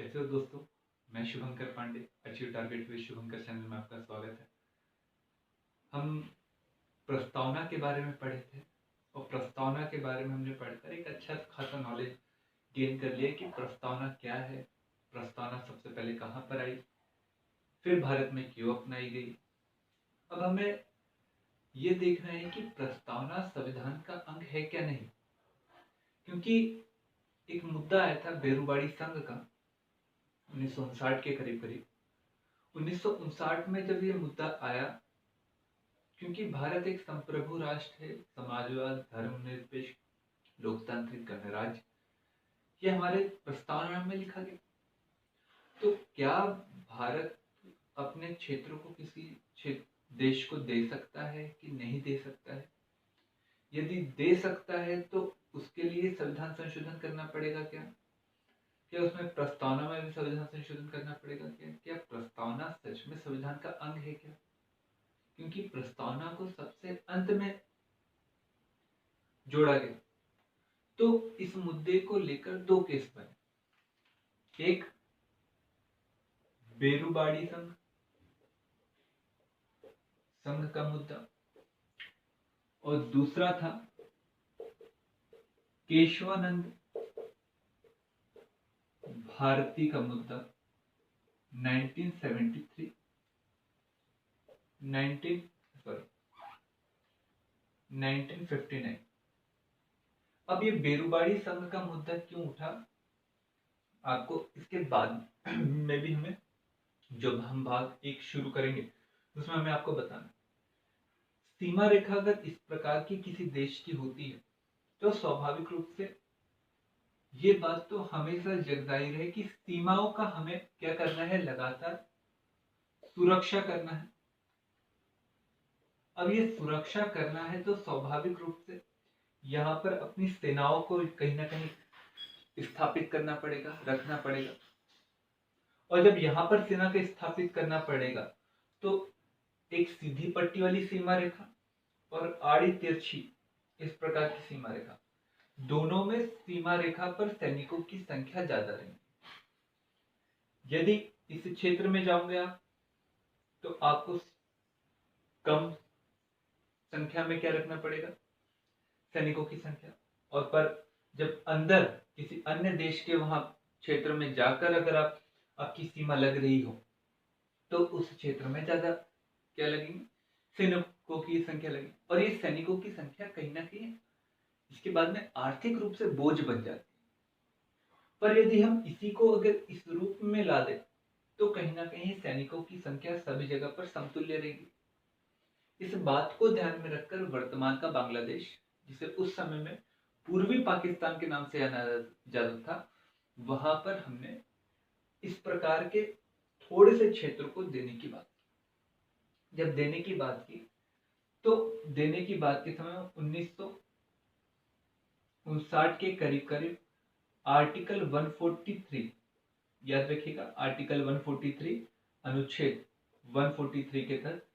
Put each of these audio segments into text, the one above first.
कैसे हो दोस्तों। मैं Shubhankar Pandey, achieve target with Shubhankar channel में आपका स्वागत है। हम प्रस्तावना के बारे में पढ़े थे और प्रस्तावना के बारे में हमने पढ़कर एक अच्छा खासा नॉलेज गेन कर लिया कि प्रस्तावना क्या है, प्रस्तावना सबसे पहले कहाँ पर आई, फिर भारत में क्यों अपनाई गई। अब हमें ये देखना है कि प्रस्तावना संविधान का अंग है क्या नहीं, क्योंकि एक मुद्दा आया था बेरुबाड़ी संघ का 1959 के करीब करीब। 1959 में जब ये मुद्दा आया, क्योंकि भारत एक संप्रभु राष्ट्र है, समाजवाद, धर्मनिरपेक्ष, लोकतांत्रिक गणराज्य, ये हमारे प्रस्तावना में लिखा गया। तो क्या भारत अपने क्षेत्र को किसी देश को दे सकता है कि नहीं दे सकता है? यदि दे सकता है तो उसके लिए संविधान संशोधन करना पड़ेगा क्या? क्या उसमें प्रस्तावना में भी संविधान संशोधन करना पड़ेगा क्या? क्या प्रस्तावना सच में संविधान का अंग है क्या? क्योंकि प्रस्तावना को सबसे अंत में जोड़ा गया। तो इस मुद्दे को लेकर दो केस बने, एक बेरुबाड़ी संघ का मुद्दा और दूसरा था केशवानंद भारती का मुद्दा 1973 1959। अब ये बेरुबाड़ी संघ का मुद्दा क्यों उठा, आपको इसके बाद में भी हमें जब हम भाग एक शुरू करेंगे उसमें हमें आपको बताना। सीमा रेखा अगर इस प्रकार की किसी देश की होती है तो स्वाभाविक रूप से ये बात तो हमेशा जगजाहिर है कि सीमाओं का हमें क्या करना है, लगातार सुरक्षा करना है। अब ये सुरक्षा करना है तो स्वाभाविक रूप से यहाँ पर अपनी सेनाओं को कहीं ना कहीं स्थापित करना पड़ेगा, रखना पड़ेगा। और जब यहाँ पर सेना को स्थापित करना पड़ेगा तो एक सीधी पट्टी वाली सीमा रेखा और आड़ी तिरछी इस प्रकार की सीमा रेखा, दोनों में सीमा रेखा पर सैनिकों की संख्या ज्यादा रहेगी। यदि इस क्षेत्र में जाओगे आप तो आपको कम संख्या में क्या रखना पड़ेगा, सैनिकों की संख्या। और पर जब अंदर किसी अन्य देश के वहां क्षेत्र में जाकर अगर आपकी सीमा लग रही हो तो उस क्षेत्र में ज्यादा क्या लगेंगे, सैनिकों की संख्या लगेगी। और ये सैनिकों की संख्या कहीं ना कहीं इसके बाद में आर्थिक रूप से बोझ बन जाती है। पर यदि हम इसी को अगर इस रूप में ला दें तो कहीं ना कहीं सैनिकों की संख्या सभी जगह पर समतुल्य रहेगी। इस बात को ध्यान में रखकर वर्तमान का बांग्लादेश, जिसे उस समय में पूर्वी पाकिस्तान के नाम से जाना जाता था, वहां पर हमने इस प्रकार के थोड़े से क्षेत्र को देने की बात की। जब देने की बात की तो देने की बात के समय 1959 के करीब करीब आर्टिकल 143, याद रखिएगा, आर्टिकल 143 अनुच्छेद 143 के तहत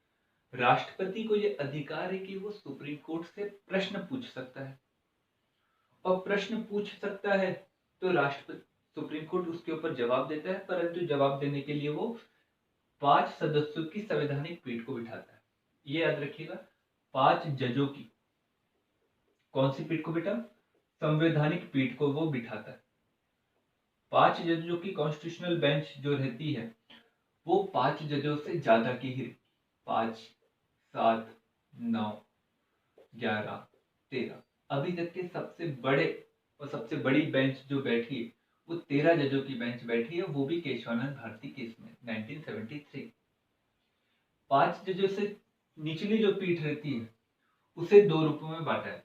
राष्ट्रपति को यह अधिकार है कि वो सुप्रीम कोर्ट से प्रश्न पूछ सकता है। और प्रश्न पूछ सकता है तो राष्ट्रपति, सुप्रीम कोर्ट उसके ऊपर जवाब देता है, परंतु जवाब देने के लिए वो 5 सदस्यों की संवैधानिक पीठ को बिठाता है। ये याद रखिएगा, 5 जजों की कौन सी पीठ को बेटा, संवैधानिक पीठ को वो बिठाता है। 5 जजों की कॉन्स्टिट्यूशनल बेंच जो रहती है वो 5 जजों से ज्यादा की ही, 5, 7, 9, 11, 13, अभी तक के सबसे बड़े और सबसे बड़ी बेंच जो बैठी है वो 13 जजों की बेंच बैठी है, वो भी केशवानंद भारती केस में 1973। 5 जजों से निचली जो पीठ रहती है उसे दो रूपों में बांटा जाता है।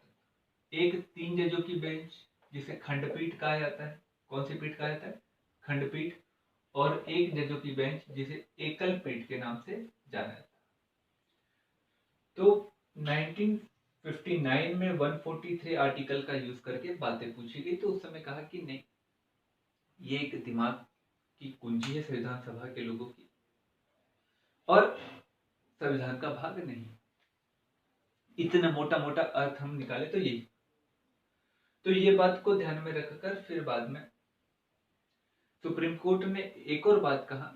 एक 3 जजों की बेंच जिसे खंडपीठ कहा जाता है। कौन सी पीठ कहा जाता है, खंडपीठ। और एक जजों की बेंच जिसे एकल पीठ के नाम से जाना जाता है। तो 1959 में 143 आर्टिकल का यूज करके बातें पूछी गई, तो उस समय कहा कि नहीं, ये एक दिमाग की कुंजी है संविधान सभा के लोगों की और संविधान का भाग नहीं। इतना मोटा मोटा अर्थ हम निकाले तो यही। तो ये बात को ध्यान में रखकर फिर बाद में सुप्रीम कोर्ट ने एक और बात कहा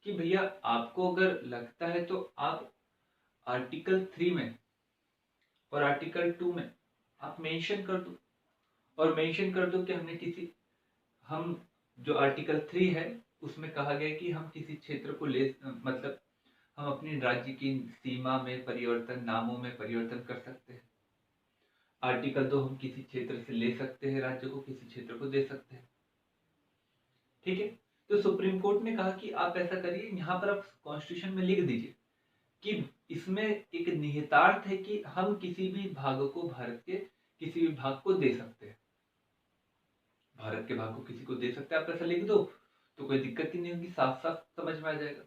कि भैया आपको अगर लगता है तो आप आर्टिकल 3 में और आर्टिकल 2 में आप मेंशन कर दो, और मेंशन कर दो कि हम जो आर्टिकल 3 है उसमें कहा गया है कि हम किसी क्षेत्र को मतलब हम अपनी राज्य की सीमा में परिवर्तन, नामों में परिवर्तन कर सकते हैं। आर्टिकल 2 हम किसी क्षेत्र से ले सकते हैं, राज्य को किसी क्षेत्र को दे सकते हैं। ठीक है, तो सुप्रीम कोर्ट ने कहा कि आप ऐसा करिए, यहाँ पर आप कॉन्स्टिट्यूशन में लिख दीजिए कि इसमें एक निहितार्थ है कि हम किसी भी भाग को, भारत के किसी भी भाग को दे सकते हैं, भारत के भाग को किसी को दे सकते हैं। आप ऐसा लिख दो तो कोई दिक्कत ही नहीं होगी, साफ साफ समझ में आ जाएगा।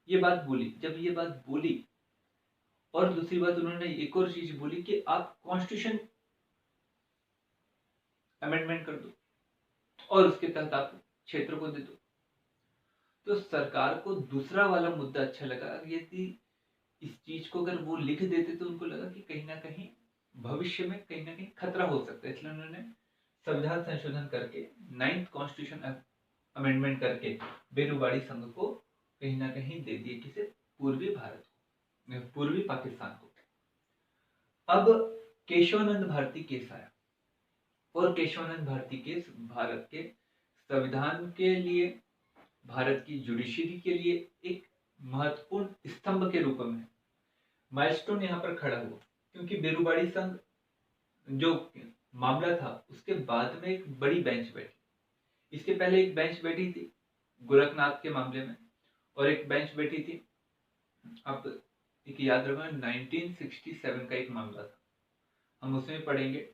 ये बात बोली, जब ये बात बोली, और दूसरी बात उन्होंने एक और चीज बोली कि आप कॉन्स्टिट्यूशन अमेंडमेंट कर दो और उसके तहत आप क्षेत्र को दे दो। तो सरकार को दूसरा वाला मुद्दा अच्छा लगा, यदि इस चीज को अगर वो लिख देते तो उनको लगा कि कहीं ना कहीं भविष्य में कहीं ना कहीं खतरा हो सकता है, इसलिए उन्होंने संविधान संशोधन करके 9th कॉन्स्टिट्यूशन अमेंडमेंट करके बेरुबाड़ी संघ को कहीं ना कहीं दे दिए, किसे, पूर्वी भारत को, पूर्वी पाकिस्तान को। अब केशवानंद भारती केस आया, और केशवानंद भारती केस भारत के संविधान के लिए, भारत की जुडिशरी के लिए एक महत्वपूर्ण स्तंभ के रूप में माइलस्टोन यहाँ पर खड़ा हुआ, क्योंकि बेरुबाड़ी संघ जो मामला था उसके बाद में एक बड़ी बेंच बैठी। इसके पहले एक बेंच बैठी थी गोरखनाथ के मामले में, और एक बेंच बैठी थी, आप एक याद रखना, 1967 का एक मामला था, हम उसमें पढ़ेंगे,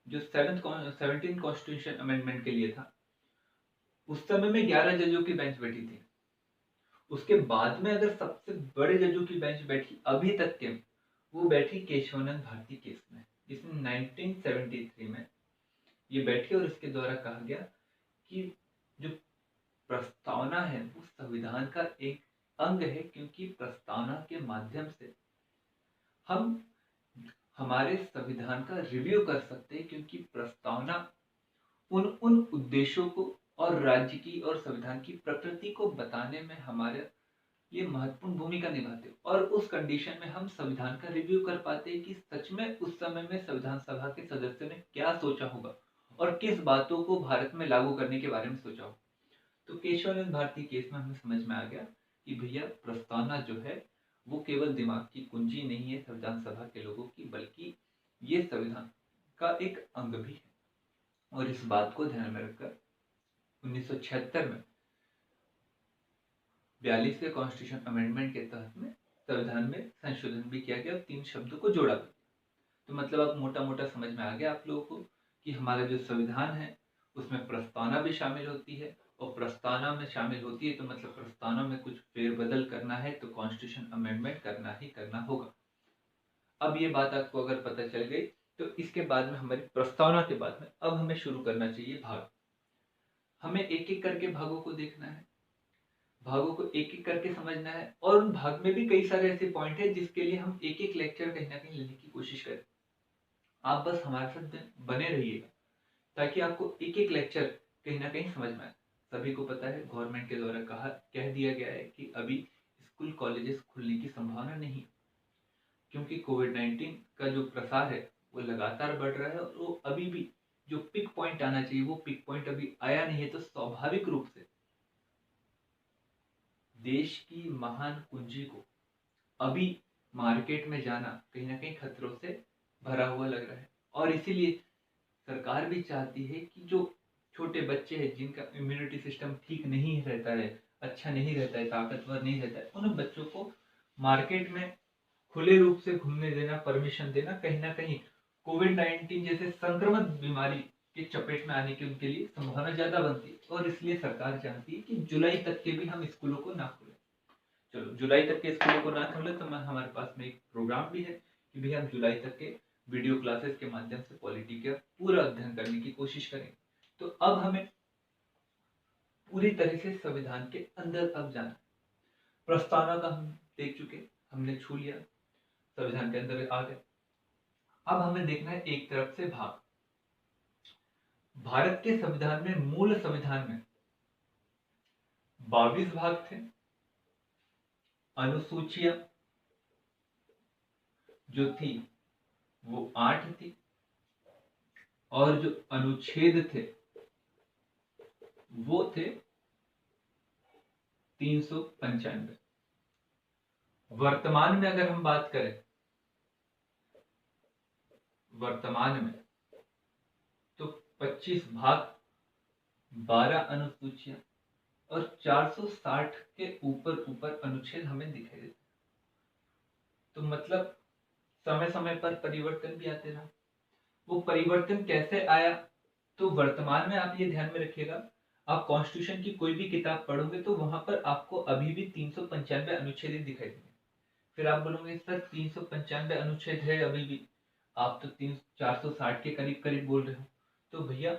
जो 17th कॉन्स्टिट्यूशन अमेंडमेंट के लिए था। उस समय में 11 जजों की बेंच बैठी थी। उसके बाद में अगर सबसे बड़े जजों की बेंच बैठी अभी तक के, वो बैठी केशवानंद भारती केस में, जिसमें 1973 में ये बैठी, और इसके द्वारा कहा गया कि जो प्रस्तावना है वो संविधान का एक अंग है, क्योंकि प्रस्तावना के माध्यम से हम हमारे संविधान का रिव्यू कर सकते हैं, क्योंकि प्रस्तावना उन उद्देश्यों को और राज्य की और संविधान की प्रकृति को बताने में हमारे ये महत्वपूर्ण भूमिका निभाते हैं, और उस कंडीशन में हम संविधान का रिव्यू कर पाते हैं कि सच में उस समय में संविधान सभा के सदस्यों ने क्या सोचा होगा और किस बातों को भारत में लागू करने के बारे में सोचा होगा। तो केशवानंद भारती केस में हमें समझ में आ गया कि भैया प्रस्तावना जो है वो केवल दिमाग की कुंजी नहीं है संविधान सभा के लोगों की, बल्कि ये संविधान का एक अंग भी है। और इस बात को ध्यान में रखकर 1976 में 42वें कॉन्स्टिट्यूशन अमेंडमेंट के तहत में संविधान में संशोधन भी किया गया और 3 शब्दों को जोड़ा गया। तो मतलब अब मोटा मोटा समझ में आ गया आप लोगों को कि हमारा जो संविधान है उसमें प्रस्तावना भी शामिल होती है, और प्रस्तावना में शामिल होती है तो मतलब प्रस्तावना में कुछ फेरबदल करना है तो कॉन्स्टिट्यूशन अमेंडमेंट करना ही करना होगा। अब ये बात आपको अगर पता चल गई तो इसके बाद में हमारी प्रस्तावना के बाद में अब हमें शुरू करना चाहिए भाग। हमें एक एक करके भागों को देखना है, भागों को एक एक करके समझना है, और उन भाग में भी कई सारे ऐसे पॉइंट है जिसके लिए हम एक एक लेक्चर कहीं ना कहीं लेने की कोशिश करें। आप बस हमारे साथ बने रहिएगा ताकि आपको एक एक लेक्चर कहीं ना कहीं समझ में आए। सभी को पता है गवर्नमेंट के द्वारा कह दिया गया है कि अभी स्कूल कॉलेजेस खुलने की संभावना नहीं, क्योंकि कोविड-19 का जो प्रसार है वो लगातार बढ़ रहा है, और वो अभी भी जो पिक पॉइंट आना चाहिए वो पिक पॉइंट अभी आया नहीं है। तो स्वाभाविक रूप से देश की महान पूंजी को अभी मार्केट में जाना कहीं ना कहीं खतरों से भरा हुआ लग रहा है, और इसीलिए सरकार भी चाहती है कि जो छोटे बच्चे हैं जिनका इम्यूनिटी सिस्टम ठीक नहीं रहता है, अच्छा नहीं रहता है, ताकतवर नहीं रहता है, उन बच्चों को मार्केट में खुले रूप से घूमने देना, परमिशन देना, कहीं ना कहीं कोविड-19 जैसे संक्रमण बीमारी के चपेट में आने की उनके लिए संभावना ज्यादा बनती है, और इसलिए सरकार चाहती है कि जुलाई तक के भी हम स्कूलों को ना खोलें। चलो जुलाई तक के स्कूलों को ना खोले तो हमारे पास में एक प्रोग्राम भी है कि भी हम जुलाई तक के वीडियो क्लासेस के माध्यम से पॉलिटी का पूरा अध्ययन करने की कोशिश करेंगे। तो अब हमें पूरी तरह से संविधान के अंदर अब जाना। प्रस्तावना का हम देख चुके, हमने छू लिया, संविधान के अंदर आ गए। अब हमें देखना है एक तरफ से भाग। भारत के संविधान में, मूल संविधान में 22 भाग थे। अनुसूचियां जो थी वो 8 थी, और जो अनुच्छेद थे वो थे 395। वर्तमान में अगर हम बात करें, वर्तमान में तो 25 भाग, 12 अनुसूचियां और 460 के ऊपर ऊपर अनुच्छेद हमें दिखाई देते। तो मतलब समय समय पर परिवर्तन भी आते रहा। वो परिवर्तन कैसे आया, तो वर्तमान में आप ये ध्यान में रखिएगा, आप कॉन्स्टिट्यूशन की कोई भी किताब पढ़ोगे तो वहां पर आपको अभी भी 395 अनुच्छेद दिखाई देंगे। फिर आप बोलोगे सर 395 अनुच्छेद है अभी भी, आप तो 460 के करीब करीब बोल रहे हो। तो भैया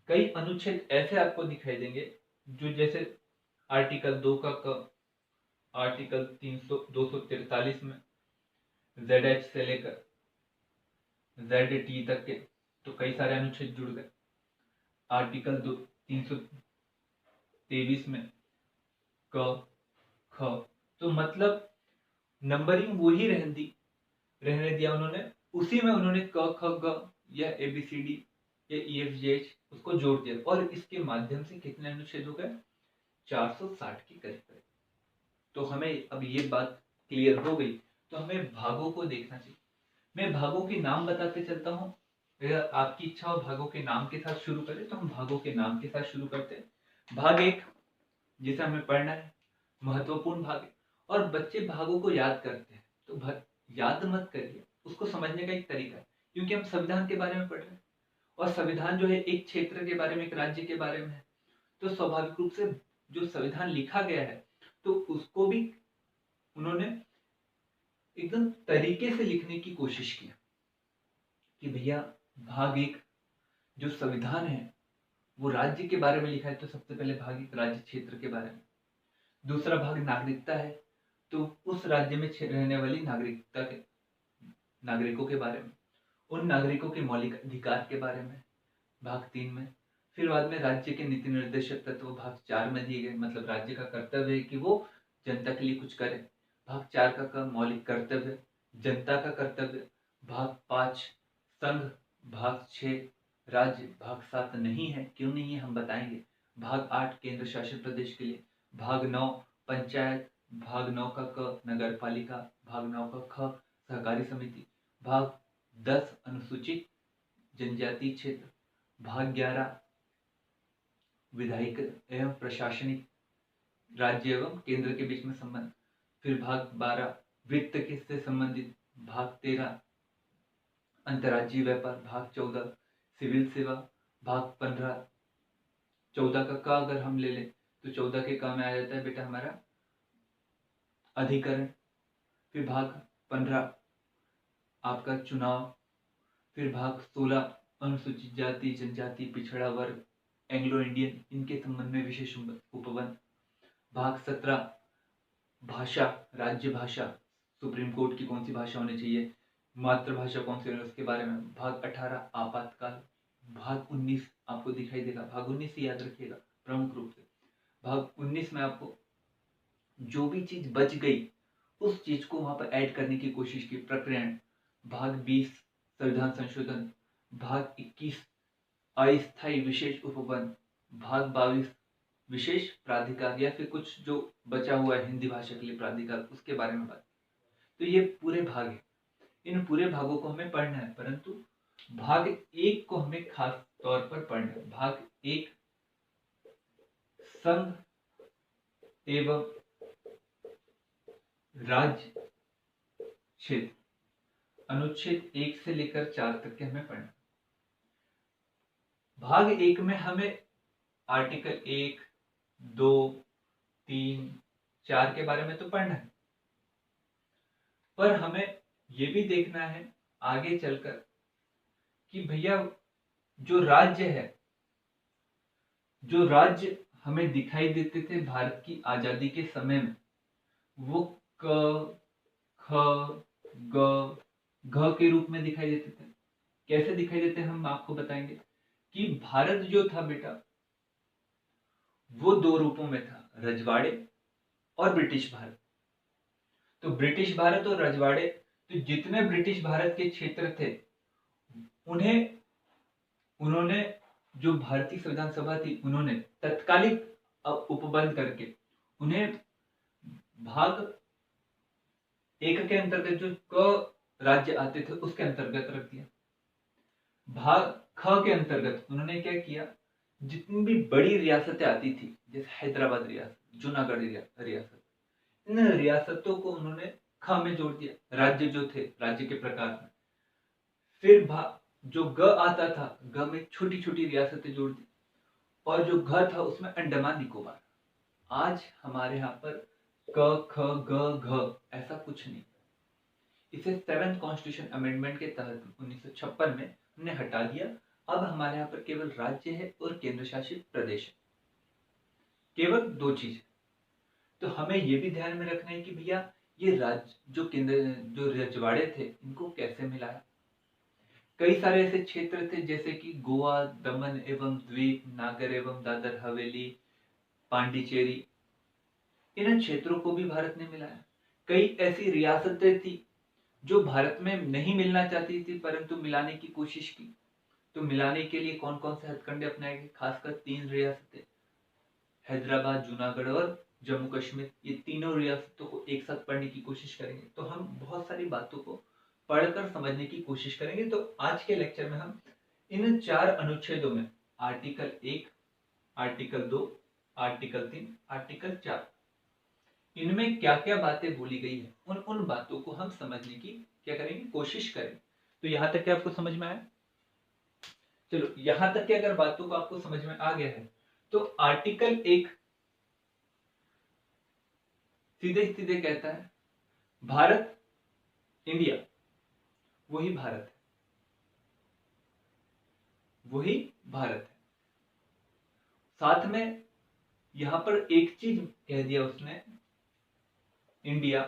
कई अनुच्छेद ऐसे आपको दिखाई देंगे जो जैसे आर्टिकल 2 का आर्टिकल 243 में ZH से लेकर ZT तक के तो कई सारे अनुच्छेद जुड़ गए। आर्टिकल 323 में क ख, तो मतलब नंबरिंग वही रहने दिया उन्होंने, उसी में उन्होंने क ख ग या ABCD या EFGH उसको जोड़ दिया, और इसके माध्यम से कितने अनुच्छेद हो गए, 460 के करीब। तो हमें अब ये बात क्लियर हो गई, तो हमें भागों को देखना चाहिए। मैं भागों के नाम बताते चलता हूँ, अगर आपकी इच्छा हो भागों के नाम के साथ शुरू करें तो हम भागों के नाम के साथ शुरू करते हैं। भाग 1 जिसे हमें पढ़ना है, महत्वपूर्ण भाग है, और बच्चे भागों को याद करते हैं, तो याद मत करिए, उसको समझने का एक तरीका है, क्योंकि हम संविधान के बारे में पढ़ रहे हैं, और संविधान जो है एक क्षेत्र के बारे में, एक राज्य के बारे में है। तो स्वाभाविक रूप से जो संविधान लिखा गया है तो उसको भी उन्होंने एकदम तरीके से लिखने की कोशिश की कि भैया भाग 1 जो संविधान है वो राज्य के बारे में लिखा है, तो सबसे पहले भाग 1 राज्य क्षेत्र के बारे में। दूसरा भाग नागरिकता है, तो उस राज्य में रहने वाली नागरिकता के नागरिकों के बारे में, उन नागरिकों के मौलिक अधिकार के बारे में भाग 3 में। फिर बाद में राज्य के नीति निर्देशक तत्व भाग 4 में दिए गए, मतलब राज्य का कर्तव्य है कि वो जनता के लिए कुछ करे। भाग 4 का मौलिक कर्तव्य, जनता का कर्तव्य। भाग 5 संघ, भाग 6 राज्य, भाग 7 नहीं है, क्यों नहीं है हम बताएंगे। भाग 8 केंद्र शासित प्रदेश के लिए, भाग 9 पंचायत, भाग 9 का नगर पालिका, भाग 9 का ख सहकारी समिति, भाग 10 अनुसूचित जनजाति क्षेत्र, भाग 11 विधायिक एवं प्रशासनिक राज्य एवं केंद्र के बीच में संबंध, फिर भाग 12 वित्त से संबंधित, भाग 13 अंतर्राज्यीय व्यापार, भाग 14 सिविल सेवा, भाग 15 14 का अगर हम ले लें तो 14 के का में आ जाता है बेटा हमारा अधिकरण, फिर भाग 15 आपका चुनाव, फिर भाग 16 अनुसूचित जाति जनजाति पिछड़ा वर्ग एंग्लो इंडियन इनके संबंध में विशेष उपबंध, भाग 17 भाषा राज्य भाषा, सुप्रीम कोर्ट की कौन सी भाषा होनी चाहिए, मातृभाषा कौन सी होनी उसके बारे में, भाग 18 आपातकाल, भाग 19 आपको दिखाई देगा, भाग 19 याद रखिएगा प्रमुख रूप से। भाग 19 में आपको जो भी चीज बच गई उस चीज को वहां पर ऐड करने की कोशिश की, प्रकरण। भाग 20 संविधान संशोधन, भाग 21 अस्थायी विशेष उपबंध, भाग 22 विशेष प्राधिकार या फिर कुछ जो बचा हुआ है हिंदी भाषा के लिए प्राधिकार, उसके बारे में बात। तो ये पूरे भाग है, इन पूरे भागों को हमें पढ़ना है, परंतु भाग 1 को हमें खास तौर पर पढ़ना है। भाग 1 संघ एवं राज्य क्षेत्र, अनुच्छेद 1 से लेकर 4 तक के हमें पढ़ना। भाग 1 में हमें आर्टिकल 1, 2, 3, 4 के बारे में तो पढ़ना है, पर हमें ये भी देखना है आगे चलकर कि भैया जो राज्य है, जो राज्य हमें दिखाई देते थे भारत की आजादी के समय में, वो क ख ग घ के रूप में दिखाई देते थे। कैसे दिखाई देते हैं हम आपको बताएंगे कि भारत जो था बेटा वो 2 रूपों में था। रजवाड़े और ब्रिटिश भारत। तो ब्रिटिश भारत और रजवाड़े, तो जितने ब्रिटिश भारत के क्षेत्र थे उन्होंने जो भारतीय संविधान सभा थी उन्होंने तत्कालिक उपबंध करके उन्हें भाग एक के अंतर्गत जो क राज्य आते थे उसके अंतर्गत रख दिया। भाग ख के अंतर्गत उन्होंने क्या किया, जितनी भी बड़ी रियासतें आती थी जैसे हैदराबाद रियासत, जूनागढ़ रियासत, इन रियासतों को उन्होंने ख में जोड़ दिया, राज्य जो थे राज्य के प्रकार में। फिर जो ग आता था, ग में छोटी छोटी रियासतें जोड़ दी, और जो घ था उसमें अंडमान निकोबार। आज हमारे यहाँ पर क ख ग घ ऐसा कुछ नहीं। इसे 7th कॉन्स्टिट्यूशन अमेंडमेंट के तहत 1956 में हमने हटा दिया। अब हमारे यहाँ पर केवल राज्य है और केंद्र शासित प्रदेश है, केवल 2 चीज। तो हमें ये भी ध्यान में रखना है कि भैया ये राज्य जो रजवाड़े थे इनको कैसे मिलाया। कई सारे ऐसे क्षेत्र थे जैसे कि गोवा, दमन एवं द्वीप, नागर एवं दादर हवेली, पांडिचेरी, इन क्षेत्रों को भी भारत ने मिलाया। कई ऐसी रियासतें थी जो भारत में नहीं मिलना चाहती थी परंतु मिलाने की कोशिश की। तो मिलाने के लिए कौन कौन से हथकंडे अपनाए गए, खासकर 3 रियासतें, हैदराबाद, जूनागढ़ और जम्मू कश्मीर, ये तीनों रियासतों को एक साथ पढ़ने की कोशिश करेंगे। तो हम बहुत सारी बातों को पढ़कर समझने की कोशिश करेंगे। तो आज के लेक्चर में हम इन 4 अनुच्छेदों में आर्टिकल 1, आर्टिकल 2, आर्टिकल 3, आर्टिकल 4, इनमें क्या क्या बातें बोली गई है उन बातों को हम समझने की क्या करेंगे, कोशिश करें। तो यहां तक क्या आपको समझ में आया? चलो, यहां तक के अगर बातों को आपको समझ में आ गया है तो आर्टिकल 1 सीधे सीधे कहता है भारत, इंडिया वही भारत है, वही भारत है। साथ में यहां पर एक चीज कह दिया उसने, इंडिया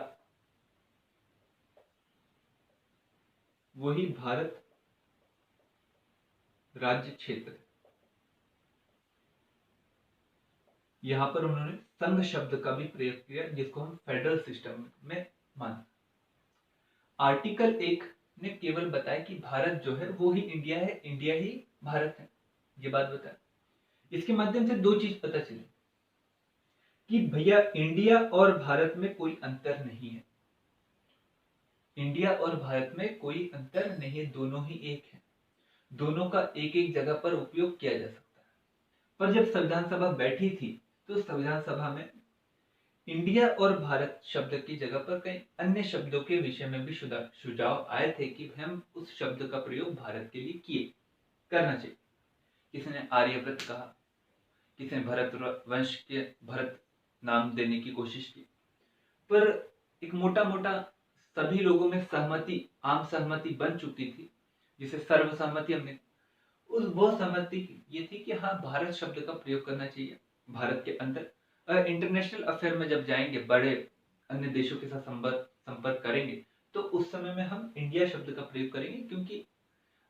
वही भारत राज्य क्षेत्र। यहां पर उन्होंने संघ शब्द का भी प्रयोग किया जिसको हम फेडरल सिस्टम में मानते। आर्टिकल 1 ने केवल बताया कि भारत जो है वो ही इंडिया है, इंडिया ही भारत है, ये बात बताया। इसके माध्यम से 2 चीज पता चली कि भैया इंडिया और भारत में कोई अंतर नहीं है, इंडिया और भारत में कोई अंतर नहीं है, दोनों ही एक है, दोनों का एक एक जगह पर उपयोग किया जा सकता है। पर जब संविधान सभा बैठी थी तो संविधान सभा में इंडिया और भारत शब्द की जगह पर कई अन्य शब्दों के विषय में भी सुझाव आए थे कि हम उस शब्द का प्रयोग भारत के लिए करना चाहिए। किसी ने आर्यव्रत कहा, किसी ने भरत वंश के भरत नाम देने की कोशिश की, पर एक मोटा मोटा सभी लोगों में सहमति, आम सहमति बन चुकी थी जिसे सर्वसहमति हमने, वो सहमति ये थी कि हाँ, भारत शब्द का प्रयोग करना चाहिए भारत के अंदर। इंटरनेशनल अफेयर में जब जाएंगे, बड़े अन्य देशों के साथ संपर्क करेंगे तो उस समय में हम इंडिया शब्द का प्रयोग करेंगे, क्योंकि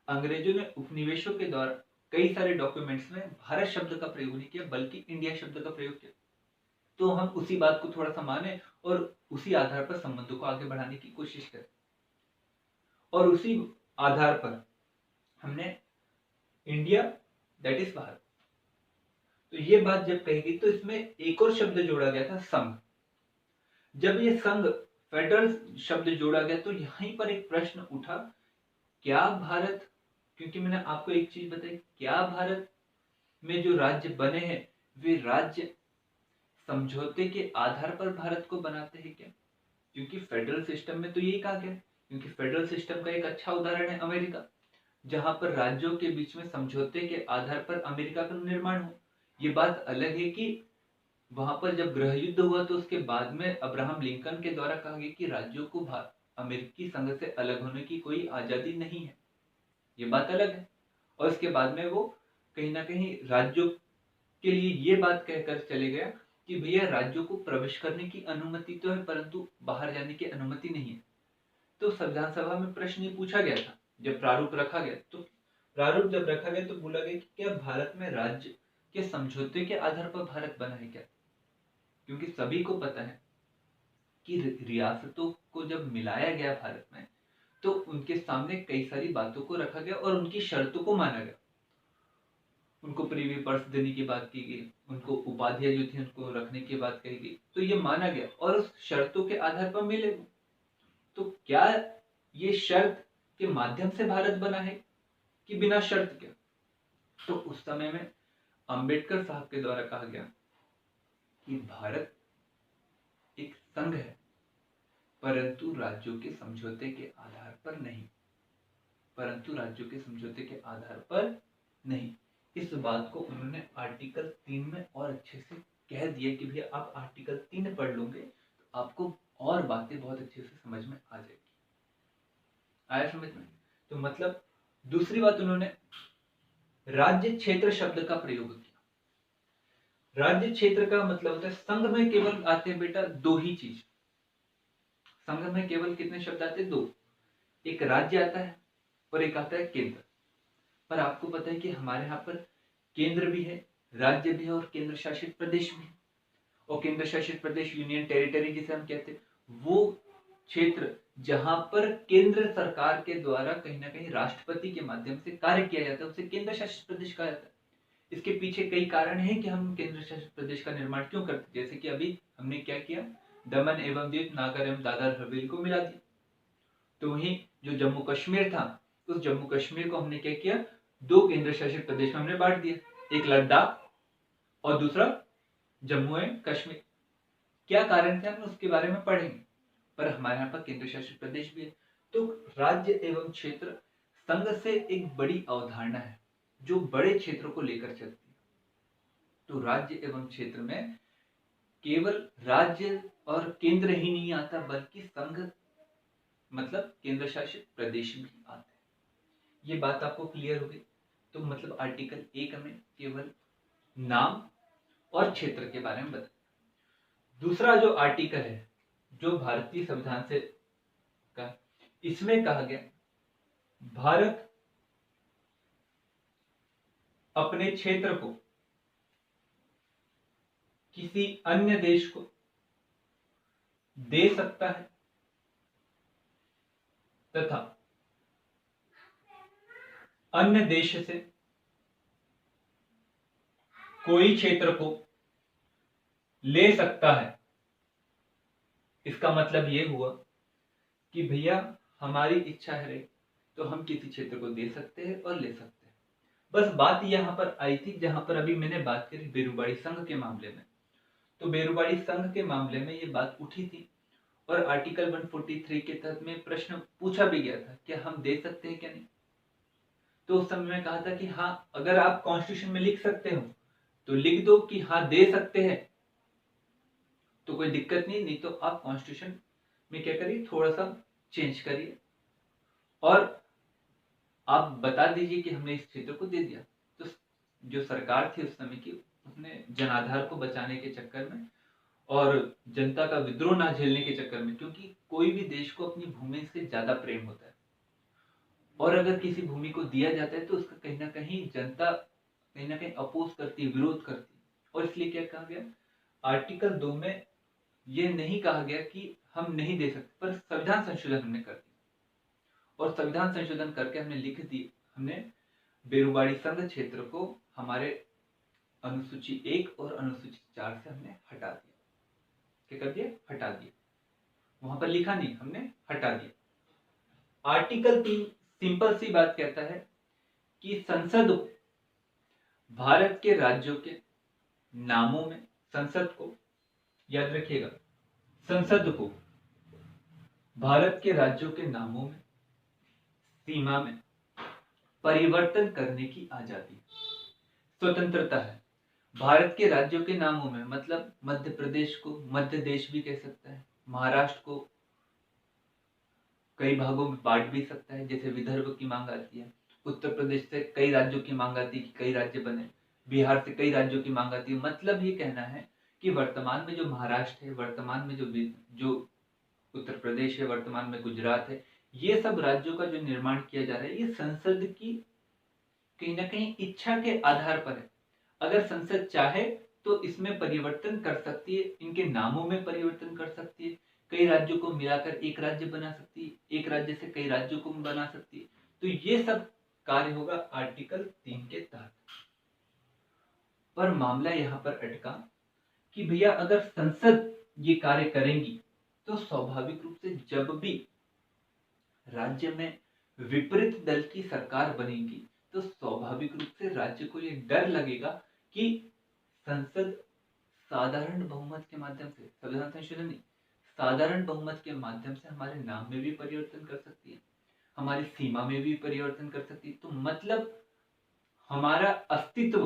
अंग्रेजों ने उपनिवेशों के द्वारा कई सारे डॉक्यूमेंट्स में भारत शब्द का प्रयोग नहीं किया बल्कि इंडिया शब्द का प्रयोग किया। तो हम उसी बात को थोड़ा सा माने और उसी आधार पर संबंधों को आगे बढ़ाने की कोशिश करें, और उसी आधार पर हमने इंडिया दैट इज भारत। तो ये बात जब कही गई तो इसमें एक और शब्द जोड़ा गया था, संघ। जब ये संघ, फेडरल शब्द जोड़ा गया तो यहीं पर एक प्रश्न उठा, क्या भारत, क्योंकि मैंने आपको एक चीज बताई, क्या भारत में जो राज्य बने हैं वे राज्य समझौते के आधार पर भारत को बनाते हैं क्या? क्योंकि फेडरल सिस्टम में तो यही कहा गया, क्योंकि फेडरल सिस्टम का एक अच्छा उदाहरण है अमेरिका, जहां पर राज्यों के बीच में समझौते के आधार पर अमेरिका का निर्माण हो। ये बात अलग है कि वहां पर जब गृह युद्ध हुआ तो उसके बाद में अब्राहम लिंकन के द्वारा कहा गया कि राज्यों को अमेरिकी संघ से अलग होने की कोई आजादी नहीं है, ये बात अलग है। और इसके बाद में वो कहीं ना कहीं राज्यों के लिए ये बात कहकर चले गया कि भैया राज्यों को प्रवेश करने की अनुमति तो है परंतु बाहर जाने की अनुमति नहीं है। तो संविधान सभा में प्रश्न ये पूछा गया था, जब प्रारूप रखा गया, तो प्रारूप जब रखा गया तो बोला गया कि क्या भारत में राज्य के समझौते के आधार पर भारत बना है क्या? क्योंकि सभी को पता है कि रियासतों को जब मिलाया गया भारत में, तो उनके सामने कई सारी बातों को रखा गया और उनकी शर्तों को माना गया। उनको प्रीवी पर्स देने की बात की गई, उनको उपाधियां जो थी उनको रखने की बात कही गई, तो ये माना गया और उस शर्तों के आधार पर मिले। तो क्या ये शर्त के माध्यम से भारत बना है कि बिना शर्त के? तो उस समय में अंबेडकर साहब के द्वारा कहा गया कि भारत एक संघ है, परंतु राज्यों के समझौते के आधार पर नहीं, परंतु राज्यों के समझौते के आधार पर नहीं। इस बात को उन्होंने आर्टिकल 3 में और अच्छे से कह दिया कि भैया आप आर्टिकल 3 पढ़ लोगे तो आपको और बातें बहुत अच्छे से समझ में आ जाएगी। आया समझ में? तो मतलब दूसरी बात, उन्होंने राज्य क्षेत्र शब्द का प्रयोग किया। राज्य क्षेत्र का मतलब होता है, संघ में केवल आते हैं बेटा दो ही चीज। संघ में केवल कितने शब्द आते हैं? दो। एक राज्य आता है और एक आता है केंद्र। पर आपको पता है कि हमारे यहाँ पर केंद्र भी है, राज्य भी है और केंद्र शासित प्रदेश भी है। और केंद्र शासित प्रदेश, यूनियन टेरिटरी जिसे हम कहते हैं, वो क्षेत्र जहां पर केंद्र सरकार के द्वारा कहीं ना कहीं राष्ट्रपति के माध्यम से कार्य किया जाता है, उसे केंद्र शासित प्रदेश कहा जाता है। इसके पीछे कई कारण हैं कि हम केंद्र शासित प्रदेश का निर्माण क्यों करते, जैसे कि अभी हमने क्या किया, दमन एवं दीव, नागर एवं दादर हवेली को मिला दिया। तो वहीं जो जम्मू कश्मीर था, उस जम्मू कश्मीर को हमने क्या किया, दो केंद्र शासित प्रदेश में हमने बांट दिया, एक लद्दाख और दूसरा जम्मू एंड कश्मीर। क्या कारण थे हम उसके बारे में पढ़ेंगे, पर हमारे यहाँ पर केंद्र शासित प्रदेश भी है। तो राज्य एवं क्षेत्र संघ से एक बड़ी अवधारणा है जो बड़े क्षेत्रों को लेकर चलती है। तो राज्य एवं क्षेत्र में केवल राज्य और केंद्र ही नहीं आता, बल्कि संघ मतलब केंद्र शासित प्रदेश भी आते हैं। ये बात आपको क्लियर हो गई? तो मतलब आर्टिकल 1 में केवल नाम और क्षेत्र के बारे में बताया। दूसरा जो आर्टिकल है, जो भारतीय संविधान से का, इसमें कहा गया भारत अपने क्षेत्र को किसी अन्य देश को दे सकता है तथा अन्य देश से कोई क्षेत्र को ले सकता है। इसका मतलब ये हुआ कि भैया हमारी इच्छा है तो हम किसी क्षेत्र को दे सकते हैं और ले सकते हैं। बस बात यहां पर आई थी जहां पर अभी मैंने बात करी बेरुबाड़ी संघ के मामले में। तो बेरुबाड़ी संघ के मामले में ये बात उठी थी और आर्टिकल 143 के तहत में प्रश्न पूछा भी गया था कि हम दे सकते हैं क्या नहीं। तो उस समय में कहा था कि हाँ, अगर आप कॉन्स्टिट्यूशन में लिख सकते हो तो लिख दो कि हाँ दे सकते हैं, तो कोई दिक्कत नहीं तो आप कॉन्स्टिट्यूशन में क्या करिए, थोड़ा सा चेंज करिए और आप बता दीजिए कि हमने इस क्षेत्र को दे दिया। तो जो सरकार थी उस समय की, उसने जनाधार को बचाने के चक्कर में और जनता का विद्रोह ना झेलने के चक्कर में, क्योंकि कोई भी देश को अपनी भूमि से ज्यादा प्रेम होता है और अगर किसी भूमि को दिया जाता है तो उसका कहीं ना कहीं जनता कहीं ना कहीं अपोज करती है, विरोध करती है। और इसलिए क्या कहा गया, आर्टिकल 2 में ये नहीं कहा गया कि हम नहीं दे सकते, पर संविधान संशोधन हमने कर दिया और संविधान संशोधन करके हमने लिख दी, हमने बेरुबाड़ी संघ क्षेत्र को हमारे अनुसूची 1 और अनुसूची 4 से हमने हटा दिया। क्या कर दिया? हटा दिया। वहां पर लिखा नहीं, हमने हटा दिया। आर्टिकल 3 सिंपल सी बात कहता है कि संसद भारत के राज्यों के नामों में, संसद को याद रखिएगा, संसद को भारत के राज्यों के नामों में, सीमा में परिवर्तन करने की आजादी, स्वतंत्रता है। भारत के राज्यों के नामों में मतलब मध्य प्रदेश को मध्य देश भी कह सकता है, महाराष्ट्र को कई भागों में बांट भी सकता है, जैसे विदर्भ की मांग आती है, उत्तर प्रदेश से कई राज्यों की मांग आती है कि कई राज्य बने, बिहार से कई राज्यों की मांग आती है। मतलब ये कहना है कि वर्तमान में जो महाराष्ट्र है, वर्तमान में जो उत्तर प्रदेश है, वर्तमान में गुजरात है, ये सब राज्यों का जो निर्माण किया जा रहा है ये संसद की कहीं ना कहीं इच्छा के आधार पर है। अगर संसद चाहे तो इसमें परिवर्तन कर सकती है, इनके नामों में परिवर्तन कर सकती है, कई राज्यों को मिलाकर एक राज्य बना सकती है, एक राज्य से कई राज्यों को बना सकती है। तो ये सब कार्य होगा आर्टिकल 3 के तहत। पर मामला यहाँ पर अटका कि भैया अगर संसद ये कार्य करेंगी तो स्वाभाविक रूप से जब भी राज्य में विपरीत दल की सरकार बनेगी तो स्वाभाविक रूप से राज्य को ये डर लगेगा कि संसद साधारण बहुमत के माध्यम से, संविधान संशोधन नहीं, साधारण बहुमत के माध्यम से हमारे नाम में भी परिवर्तन कर सकती है, हमारी सीमा में भी परिवर्तन कर सकती है। तो मतलब हमारा अस्तित्व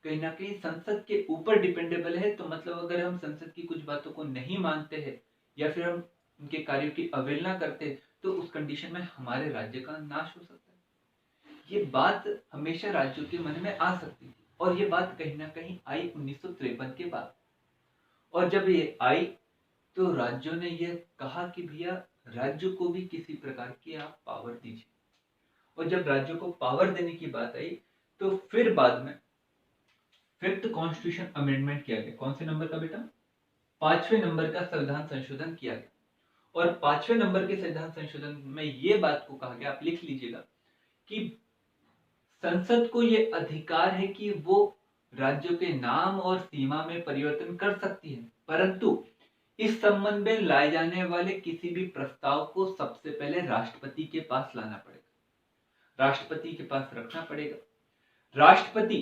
कहीं ना कहीं संसद के ऊपर डिपेंडेबल है। तो मतलब अगर हम संसद की कुछ बातों को नहीं मानते हैं या फिर हम उनके कार्यों की अवहेलना करते हैं तो उस कंडीशन में हमारे राज्य का नाश हो सकता है। ये बात हमेशा राज्यों के मन में आ सकती थी और ये बात कहीं ना कहीं आई 1953 के बाद। और जब ये आई तो राज्यों ने यह कहा कि भैया राज्य को भी किसी प्रकार की आप पावर दीजिए। और जब राज्यों को पावर देने की बात आई तो फिर बाद में 5th कॉन्स्टिट्यूशन अमेंडमेंट किया गया। कौन से नंबर का बेटा? 5वें नंबर का संविधान संशोधन किया गया। और 5वें नंबर के संविधान संशोधन में यह बात को कहा गया, आप लिख लीजिएगा, कि संसद को यह अधिकार है कि वो राज्यों के नाम और सीमा में परिवर्तन कर सकती है, परंतु इस संबंध में लाए जाने वाले किसी भी प्रस्ताव को सबसे पहले राष्ट्रपति के पास लाना पड़ेगा, राष्ट्रपति के पास रखना पड़ेगा। राष्ट्रपति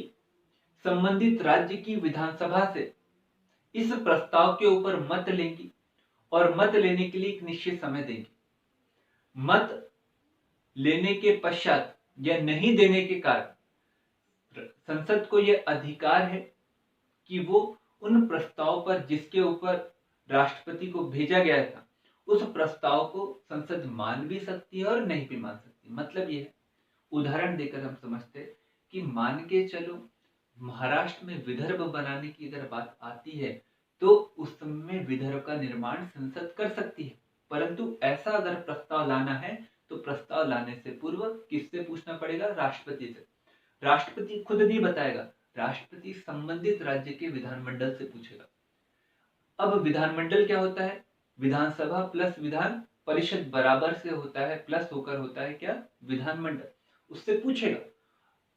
संबंधित राज्य की विधानसभा से इस प्रस्ताव के ऊपर मत लेंगी और मत लेने के लिए एक निश्चित समय देंगी। मत लेने के पश्चात या नहीं देने के कारण संसद को यह अधिकार है कि वो उन प्रस्ताव पर जिसके ऊपर राष्ट्रपति को भेजा गया था उस प्रस्ताव को संसद मान भी सकती है और नहीं भी मान सकती। मतलब यह उदाहरण देकर हम समझते हैं कि मान के चलो महाराष्ट्र में विदर्भ बनाने की अगर बात आती है तो उस समय विदर्भ का निर्माण संसद कर सकती है, परंतु ऐसा अगर प्रस्ताव लाना है तो प्रस्ताव लाने से पूर्व किससे पूछना पड़ेगा? राष्ट्रपति से। राष्ट्रपति खुद नहीं बताएगा, राष्ट्रपति संबंधित राज्य के विधानमंडल से पूछेगा। अब विधानमंडल क्या होता है? विधानसभा प्लस विधान परिषद बराबर से होता है, प्लस होकर होता है क्या? विधानमंडल। उससे पूछेगा।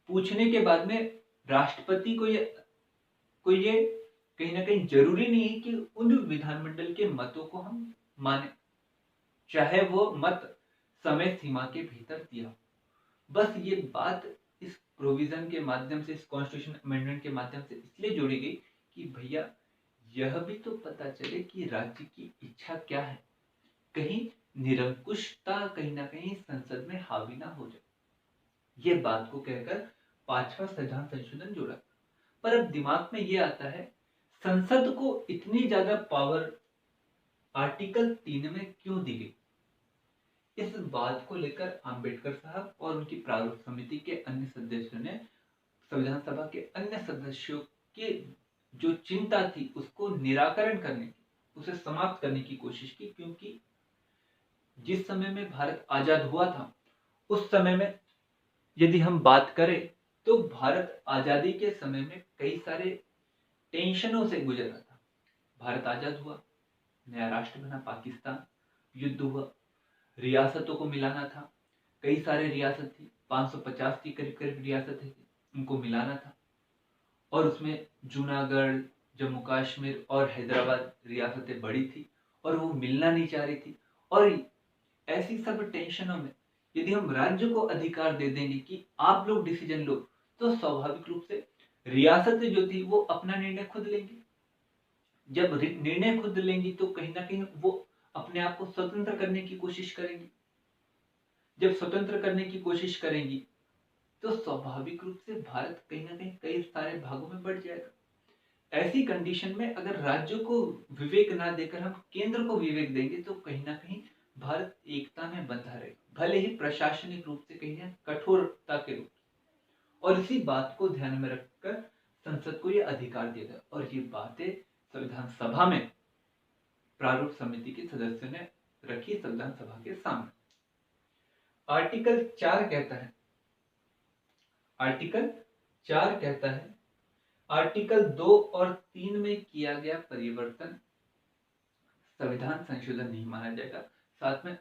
पूछने के बाद में राष्ट्रपति को ये कहीं ना कहीं जरूरी नहीं है कि उन विधानमंडल के मतों को हम माने, चाहे वो मत समय सीमा के भीतर दिया। बस ये बात इस प्रोविजन के माध्यम से, इस कॉन्स्टिट्यूशन अमेंडमेंट के माध्यम से इसलिए जोड़ी गई कि भैया यह भी तो पता चले कि राज्य की इच्छा क्या है, कहीं निरंकुशता कहीं ना कहीं संसद में हावी ना हो जाए। ये बात को कहकर 5वां संविधान संशोधन जोड़ा। पर अब दिमाग में ये आता है संसद को इतनी ज्यादा पावर आर्टिकल 3 में क्यों दी गई? इस बात को लेकर अंबेडकर साहब और उनकी प्रारूप समिति के अन्य सदस्यों ने संविधान सभा के अन्य सदस्यों के जो चिंता थी उसको निराकरण करने की, उसे समाप्त करने की कोशिश की। क्योंकि जिस समय में भारत आजाद हुआ था उस समय में यदि हम बात करें तो भारत आजादी के समय में कई सारे टेंशनों से गुजर रहा था। भारत आजाद हुआ, नया राष्ट्र बना पाकिस्तान, युद्ध हुआ, रियासतों को मिलाना था, कई सारे रियासत थी, 550 की करीब करीब रियासतें थी, उनको मिलाना था। और उसमें जूनागढ़, जम्मू कश्मीर और हैदराबाद रियासतें बड़ी थी और वो मिलना नहीं चाह रही थी। और ऐसी सब टेंशनों में यदि हम राज्य को अधिकार दे देंगे कि आप लोग डिसीजन लो तो स्वाभाविक रूप से रियासतें जो थी वो अपना निर्णय खुद लेंगी। जब निर्णय खुद लेंगी तो कहीं ना कहीं वो अपने आप को स्वतंत्र करने की कोशिश करेंगी। जब स्वतंत्र करने की कोशिश करेंगी तो स्वाभाविक रूप से भारत कहीं ना कहीं कई सारे भागों में बढ़ जाएगा। ऐसी कंडीशन में अगर राज्यों को विवेक ना देकर हम केंद्र को विवेक देंगे तो कहीं ना कहीं भारत एकता में बंधा रहेगा, भले ही प्रशासनिक रूप से कहीं ना कठोरता के रूप से। और इसी बात को ध्यान में रखकर संसद को यह अधिकार दिया गया और ये बातें संविधान सभा में प्रारूप समिति के सदस्यों ने रखी संविधान सभा के सामने। आर्टिकल 4 कहता है आर्टिकल 2 और 3 में किया गया परिवर्तन संविधान संशोधन नहीं माना जाएगा। साथ में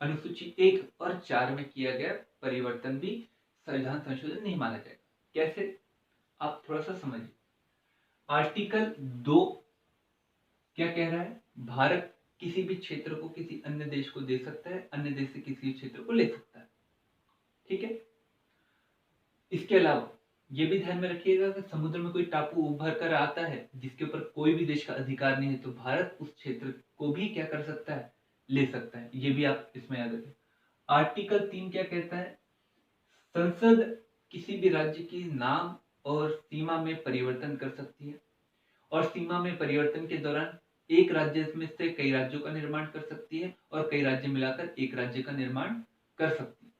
अनुसूची 1 और 4 में किया गया परिवर्तन भी संविधान संशोधन नहीं माना जाएगा। कैसे, आप थोड़ा सा समझिए। आर्टिकल 2 क्या कह रहा है? भारत किसी भी क्षेत्र को किसी अन्य देश को दे सकता है, अन्य देश से किसी क्षेत्र को ले सकता है। ठीक है। इसके अलावा ये भी ध्यान में रखिएगा कि समुद्र में कोई टापू उभर कर आता है जिसके ऊपर कोई भी देश का अधिकार नहीं है, तो भारत उस क्षेत्र को भी क्या कर सकता है? ले सकता है। ये भी आप इसमें याद रखें। आर्टिकल 3 क्या कहता है? संसद किसी भी राज्य की नाम और सीमा में परिवर्तन कर सकती है, और सीमा में परिवर्तन के दौरान एक राज्य में से कई राज्यों का निर्माण कर सकती है, और कई राज्य मिलाकर एक राज्य का निर्माण कर सकती है।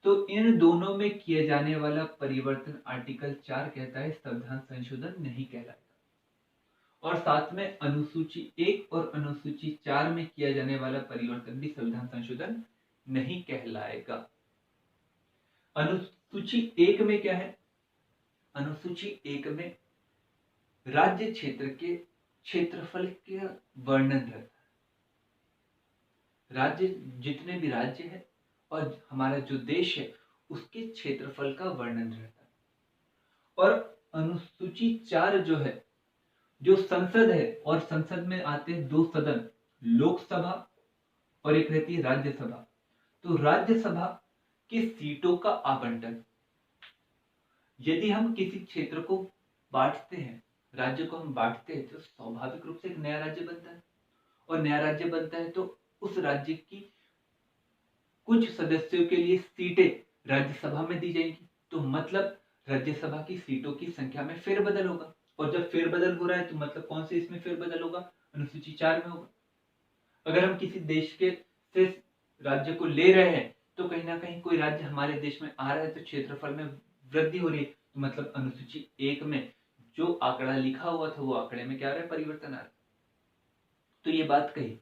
तो इन दोनों में किए जाने वाला परिवर्तन आर्टिकल 4 कहता है संविधान संशोधन नहीं कहलाएगा। और साथ में अनुसूची 1 और अनुसूची 4 में किया जाने वाला परिवर्तन भी संविधान संशोधन नहीं कहलाएगा। अनुसूची 1 में क्या है? अनुसूची 1 में राज्य क्षेत्र के क्षेत्रफल का वर्णन रहता है। राज्य, जितने भी राज्य है और हमारा जो देश है उसके क्षेत्रफल का वर्णन रहता है। और अनुसूची 4 जो है, जो संसद है, और संसद में आते हैं 2 सदन, लोकसभा और एक रहती है राज्यसभा। तो राज्यसभा की सीटों का आवंटन, यदि हम किसी क्षेत्र को बांटते हैं, राज्य को हम बांटते हैं, तो स्वाभाविक रूप से एक नया राज्य बनता है, और नया राज्य बनता है तो उस राज्य की कुछ सदस्यों के लिए सीटें राज्यसभा में दी जाएंगी। तो मतलब राज्यसभा की सीटों की संख्या में फेरबदल होगा, और जब फेरबदल हो रहा है तो मतलब कौन से इसमें फेरबदल होगा? अनुसूची 4 में होगा। अगर हम किसी देश के से राज्य को ले रहे हैं तो कहीं ना कहीं कोई राज्य हमारे देश में आ रहा है तो क्षेत्रफल में वृद्धि हो रही है, तो मतलब अनुसूची 1 में जो आंकड़ा लिखा हुआ था वो आंकड़े में क्या आ रहा है? परिवर्तन आ रहा है। तो ये बात कही।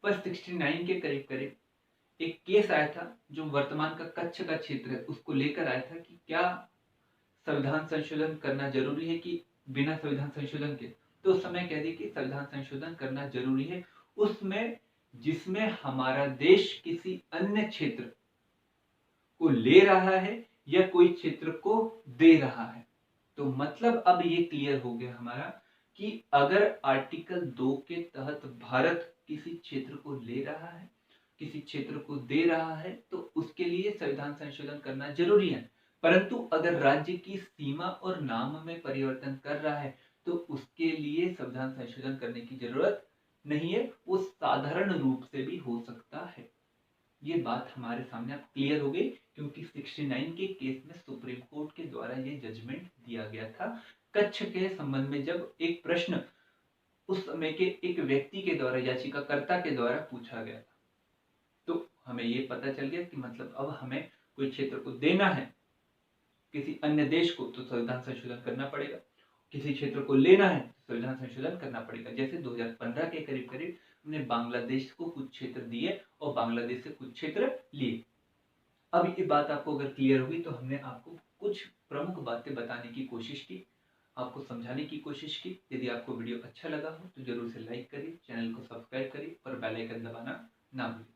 पर 69 के करीब करीब एक केस आया था जो वर्तमान का कच्छ का क्षेत्र है उसको लेकर आया था कि क्या संविधान संशोधन करना जरूरी है कि बिना संविधान संशोधन के। तो उस समय कह दी कि संविधान संशोधन करना जरूरी है उसमें जिसमें हमारा देश किसी अन्य क्षेत्र को ले रहा है या कोई क्षेत्र को दे रहा है। तो मतलब अब ये क्लियर हो गया हमारा कि अगर आर्टिकल 2 के तहत भारत किसी क्षेत्र को ले रहा है, किसी क्षेत्र को दे रहा है, तो उसके लिए संविधान संशोधन करना जरूरी है। परंतु अगर राज्य की सीमा और नाम में परिवर्तन कर रहा है तो उसके लिए संविधान संशोधन करने की जरूरत नहीं है, वो साधारण रूप से भी हो सकता है। ये बात हमारे सामने अब क्लियर हो गई, क्योंकि 69 के केस में सुप्रीम कोर्ट के द्वारा ये जजमेंट दिया गया था कच्छ के संबंध में, जब एक प्रश्न उस समय के एक व्यक्ति के द्वारा, याचिकाकर्ता के द्वारा पूछा गया था। तो हमें ये पता चल गया कि मतलब अब हमें कोई क्षेत्र को देना है किसी अन्य देश को तो संविधान संशोधन करना पड़ेगा, किसी क्षेत्र को लेना है तो संविधान संशोधन करना पड़ेगा। जैसे 2015 के करीब करीब हमने बांग्लादेश को कुछ क्षेत्र दिए और बांग्लादेश से कुछ क्षेत्र लिए। अब ये बात आपको अगर क्लियर होगी तो हमने आपको कुछ प्रमुख बातें बताने की कोशिश की, आपको समझाने की कोशिश की। यदि आपको वीडियो अच्छा लगा हो तो जरूर से लाइक करिए, चैनल को सब्सक्राइब करिए और बेल आइकन दबाना ना भूलिए।